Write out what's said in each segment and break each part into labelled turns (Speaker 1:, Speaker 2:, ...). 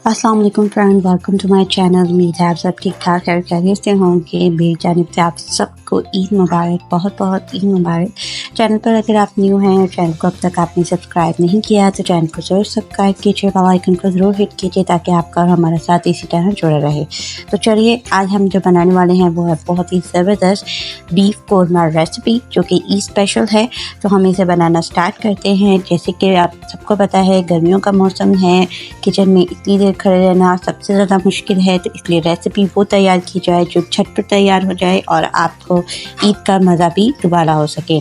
Speaker 1: अस्सलाम वालेकुम friend, welcome to my channel. उम्मीद है आप सब ठीक ठाक है, खैरियत से होंगे। मेरी जानिब से आप सबको ईद मुबारक, बहुत बहुत ईद मुबारक। चैनल पर अगर आप न्यू हैं और चैनल को अब तक आपने सब्सक्राइब नहीं किया तो चैनल को ज़रूर सब्सक्राइब कीजिए, बेल आइकन को ज़रूर हिट कीजिए ताकि आपका और हमारे साथ इसी तरह जुड़ा रहे। तो चलिए, आज हम जो बनाने वाले हैं वो है बहुत ही ज़बरदस्त बीफ कोरमा रेसिपी, जो कि ईद स्पेशल है। तो हम इसे बनाना स्टार्ट करते हैं। जैसे कि आप सबको पता है, गर्मियों का मौसम है, किचन में इतनी देर खड़े रहना सबसे ज़्यादा मुश्किल है, तो इसलिए रेसिपी वो तैयार की जाए जो झटपट तैयार हो जाए और आपको ईद का मज़ा भी दुबारा हो सके।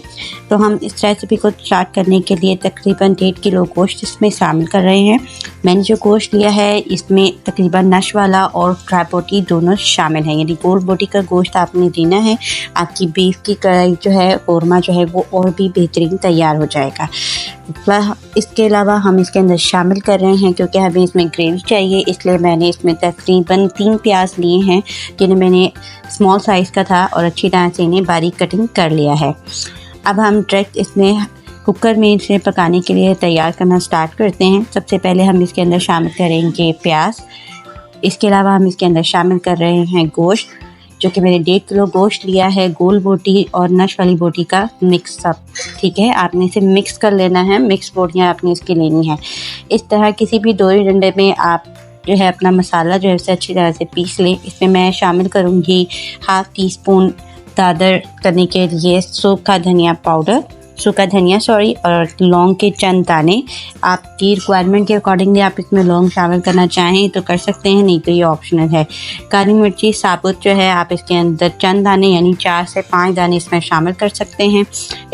Speaker 1: तो हम इस रेसिपी को स्टार्ट करने के लिए तकरीबन 1.5 किलो गोश्त इसमें शामिल कर रहे हैं। मैंने जो गोश्त लिया है इसमें तकरीबन नश वाला और ड्राई बोटी दोनों शामिल हैं, यानी गोल बोटी का गोश्त आपने लेना है। आपकी बीफ की कढ़ाई जो है, कोरमा जो है, वो और भी बेहतरीन तैयार हो जाएगा। इसके अलावा हम इसके अंदर शामिल कर रहे हैं, क्योंकि हमें इसमें ग्रेवी चाहिए, इसलिए मैंने इसमें तकरीबन 3 प्याज लिए हैं, जिन्हें मैंने स्मॉल साइज़ का था और अच्छी तरह से इन्हें बारीक कटिंग कर लिया है। अब हम डायरेक्ट इसमें कुकर में इसे पकाने के लिए तैयार करना स्टार्ट करते हैं। सबसे पहले हम इसके अंदर शामिल करेंगे प्याज। इसके अलावा हम इसके अंदर शामिल कर रहे हैं गोश्त, जो कि मैंने 1.5 किलो गोश्त लिया है, गोल बोटी और नश वाली बोटी का मिक्स अप। ठीक है, आपने इसे मिक्स कर लेना है, मिक्स बोटियाँ आपने इसकी लेनी है। इस तरह किसी भी दोरी डंडे में आप जो है अपना मसाला जो है उसे अच्छी तरह से पीस लें। इसमें मैं शामिल करूँगी 1/2 टीस्पून दादर करने के लिए सूखा धनिया पाउडर, और लौंग के चंद दाने। आपकी रिक्वायरमेंट के अकॉर्डिंगली आप इसमें लौंग शामिल करना चाहें तो कर सकते हैं, नहीं तो ये ऑप्शनल है। काली मिर्ची साबुत जो है आप इसके अंदर चंद दाने यानी 4 से 5 दाने इसमें शामिल कर सकते हैं।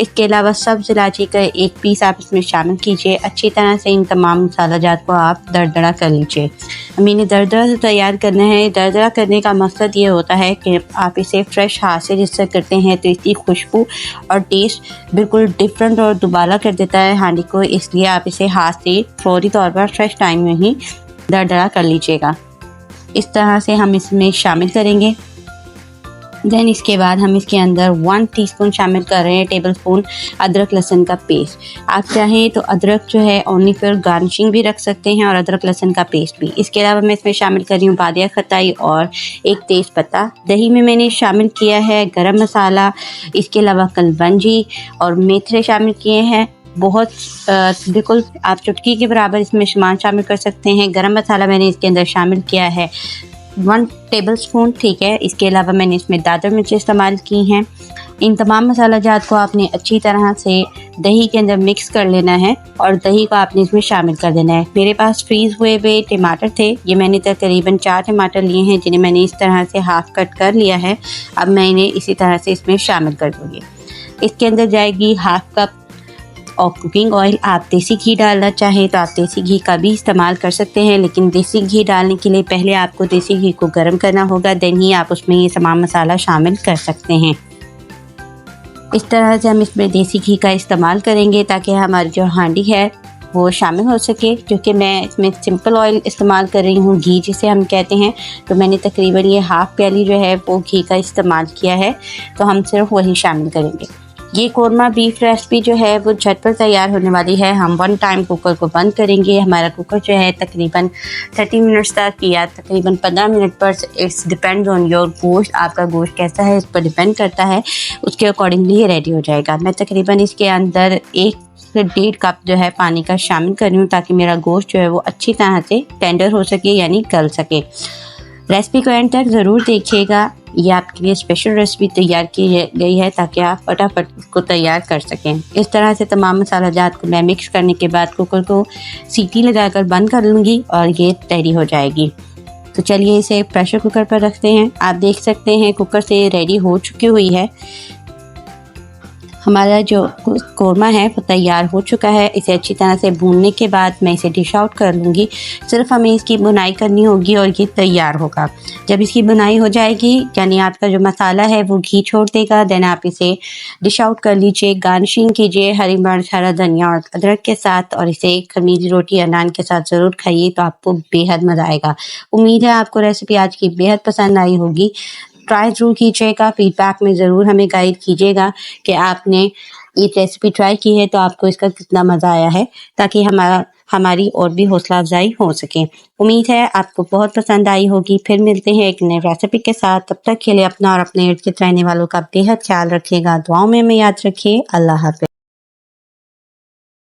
Speaker 1: इसके अलावा सब्ज़ इलायची का 1 पीस आप इसमें शामिल कीजिए। अच्छी तरह से इन तमाम मसाला जात को आप दरदरा कर लीजिए। हमें इन्हें दरदरा से तैयार करना है। दरदरा करने का मकसद ये होता है कि आप इसे फ्रेश हाथ से जिससे करते हैं तो इसकी खुशबू और टेस्ट बिल्कुल डिफरेंट और दुबारा कर देता है हांडी को, इसलिए आप इसे हाथ से फौरी तौर पर फ्रेश टाइम में ही दरदरा कर लीजिएगा। इस तरह से हम इसमें शामिल करेंगे। देन इसके बाद हम इसके अंदर 1 टीस्पून शामिल कर रहे हैं टेबल स्पून अदरक लहसुन का पेस्ट। आप चाहें तो अदरक जो है ओनली फिर गार्निशिंग भी रख सकते हैं और अदरक लहसुन का पेस्ट भी। इसके अलावा मैं इसमें शामिल कर रही हूँ बादिया खटाई और 1 तेज़ पत्ता। दही में मैंने शामिल किया है गरम मसाला, इसके अलावा कलवंजी और मेथरे शामिल किए हैं। बहुत बिल्कुल आप चुटकी के बराबर इसमें सामान शामिल कर सकते हैं। गरम मसाला मैंने इसके अंदर शामिल किया है 1 टेबल स्पून। ठीक है, इसके अलावा मैंने इसमें दादर मिर्च इस्तेमाल की हैं। इन तमाम मसाला जात को आपने अच्छी तरह से दही के अंदर मिक्स कर लेना है और दही को आपने इसमें शामिल कर देना है। मेरे पास फ्रीज़ हुए हुए टमाटर थे, ये मैंने तकरीबन 4 टमाटर लिए हैं, जिन्हें मैंने इस तरह से हाफ कट कर लिया है। अब मैं इन्हें इसी तरह से इसमें शामिल कर दूँगी। इसके अंदर जाएगी 1/2 कप और कुकिंग ऑयल। आप देसी घी डालना चाहें तो आप देसी घी का भी इस्तेमाल कर सकते हैं, लेकिन देसी घी डालने के लिए पहले आपको देसी घी को गर्म करना होगा, देन ही आप उसमें ये तमाम मसाला शामिल कर सकते हैं। इस तरह से हम इसमें देसी घी का इस्तेमाल करेंगे ताकि हमारी जो हांडी है वो शामिल हो सके। क्योंकि मैं इसमें सिंपल ऑयल इस्तेमाल कर रही हूँ, घी जिसे हम कहते हैं, तो मैंने तकरीबन ये 1/2 प्याली जो है वो घी का इस्तेमाल किया है, तो हम सिर्फ वही शामिल करेंगे। ये कोरमा बीफ रेसिपी जो है वो झटपट तैयार होने वाली है। हम 1 टाइम कुकर को बंद करेंगे। हमारा कुकर जो है तकरीबन 30 मिनट्स तक या तकरीबन 15 मिनट पर, इट्स डिपेंड ऑन योर गोश्त, आपका गोश्त कैसा है इस पर डिपेंड करता है, उसके अकॉर्डिंगली ये रेडी हो जाएगा। मैं तकरीबन इसके अंदर 1 से 1.5 कप जो है पानी का शामिल कर रही हूँ ताकि मेरा गोश्त जो है वो अच्छी तरह से टेंडर हो सके, यानी गल सके। रेसिपी को एंड तक ज़रूर देखिएगा। ये आपके लिए स्पेशल रेसिपी तैयार की गई है ताकि आप फटाफट इसको तैयार कर सकें। इस तरह से तमाम मसाला जात को मैं मिक्स करने के बाद कुकर को सीटी लगाकर बंद कर लूँगी और ये रेडी हो जाएगी। तो चलिए इसे प्रेशर कुकर पर रखते हैं। आप देख सकते हैं कुकर से रेडी हो चुकी हुई है। हमारा जो कोरमा है वो तैयार हो चुका है। इसे अच्छी तरह से भूनने के बाद मैं इसे डिश आउट कर लूँगी। सिर्फ हमें इसकी बुनाई करनी होगी और ये तैयार होगा। जब इसकी बुनाई हो जाएगी, यानी आपका जो मसाला है वो घी छोड़ देगा, देन आप इसे डिश आउट कर लीजिए। गार्निशिंग कीजिए हरी मिर्च, हरा धनिया और अदरक के साथ, और इसे खमीरी रोटी या नान के साथ ज़रूर खाइए, तो आपको बेहद मज़ा आएगा। उम्मीद है आपको रेसिपी आज की बेहद पसंद आई होगी। ट्राई ज़रूर कीजिएगा। फीडबैक में ज़रूर हमें गाइड कीजिएगा कि आपने ये रेसिपी ट्राई की है तो आपको इसका कितना मज़ा आया है, ताकि हमारी और भी हौसला अफजाई हो सके। उम्मीद है आपको बहुत पसंद आई होगी। फिर मिलते हैं एक नई रेसिपी के साथ। तब तक के लिए अपना और अपने इर्द गिर्द रहने वालों का बेहद ख्याल रखिएगा। दुआओं में हमें याद रखिए। अल्लाह हाफ़िज़।